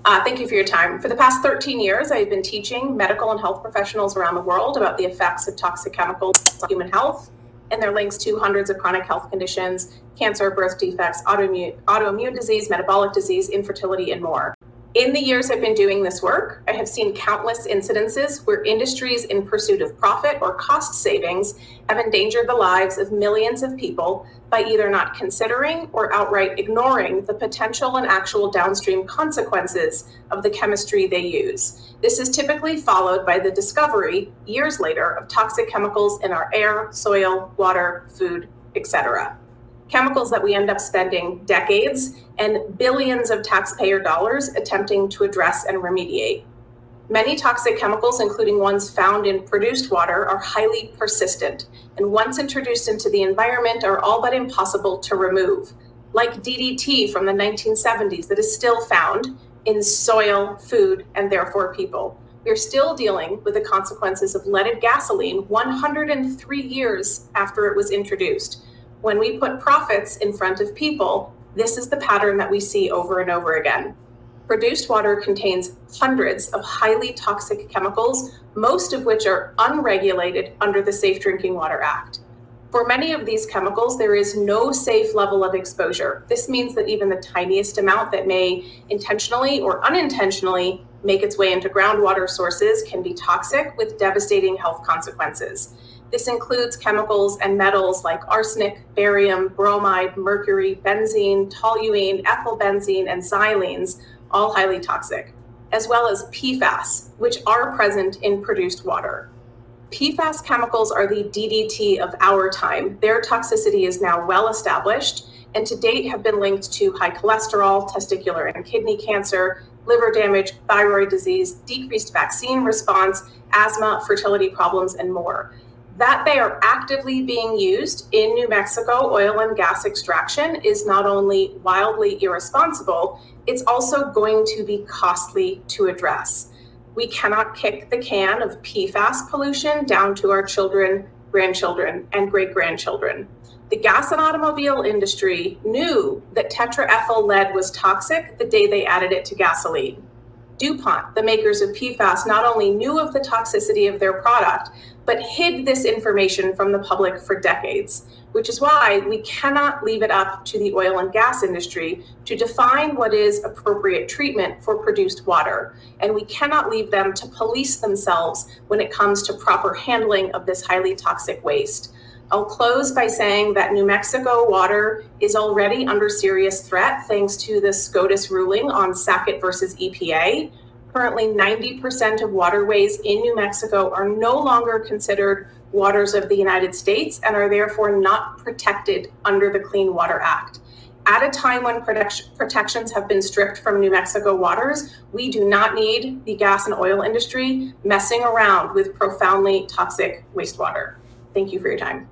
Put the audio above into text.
Thank you for your time. For the past 13 years, I've been teaching medical and health professionals around the world about the effects of toxic chemicals on human health and their links to hundreds of chronic health conditions, cancer, birth defects, autoimmune disease, metabolic disease, infertility, and more. In the years I've been doing this work, I have seen countless incidences where industries in pursuit of profit or cost savings have endangered the lives of millions of people by either not considering or outright ignoring the potential and actual downstream consequences of the chemistry they use. This is typically followed by the discovery, years later, of toxic chemicals in our air, soil, water, food, etc. Chemicals that we end up spending decades and billions of taxpayer dollars attempting to address and remediate. Many toxic chemicals, including ones found in produced water, are highly persistent, and once introduced into the environment are all but impossible to remove, like DDT from the 1970s that is still found in soil, food, and therefore people. We're still dealing with the consequences of leaded gasoline 103 years after it was introduced. When we put profits in front of people, this is the pattern that we see over and over again. Produced water contains hundreds of highly toxic chemicals, most of which are unregulated under the Safe Drinking Water Act. For many of these chemicals, there is no safe level of exposure. This means that even the tiniest amount that may intentionally or unintentionally make its way into groundwater sources can be toxic with devastating health consequences. This includes chemicals and metals like arsenic, barium, bromide, mercury, benzene, toluene, ethylbenzene, and xylenes, all highly toxic, as well as PFAS, which are present in produced water. PFAS chemicals are the DDT of our time. Their toxicity is now well established, and to date have been linked to high cholesterol, testicular and kidney cancer, liver damage, thyroid disease, decreased vaccine response, asthma, fertility problems, and more. That they are actively being used in New Mexico oil and gas extraction is not only wildly irresponsible, it's also going to be costly to address. We cannot kick the can of PFAS pollution down to our children, grandchildren, and great-grandchildren. The gas and automobile industry knew that tetraethyl lead was toxic the day they added it to gasoline. DuPont, the makers of PFAS, not only knew of the toxicity of their product, but hid this information from the public for decades, which is why we cannot leave it up to the oil and gas industry to define what is appropriate treatment for produced water. And we cannot leave them to police themselves when it comes to proper handling of this highly toxic waste. I'll close by saying that New Mexico water is already under serious threat thanks to the SCOTUS ruling on Sackett versus EPA. Currently, 90% of waterways in New Mexico are no longer considered waters of the United States and are therefore not protected under the Clean Water Act. At a time when protections have been stripped from New Mexico waters, we do not need the gas and oil industry messing around with profoundly toxic wastewater. Thank you for your time.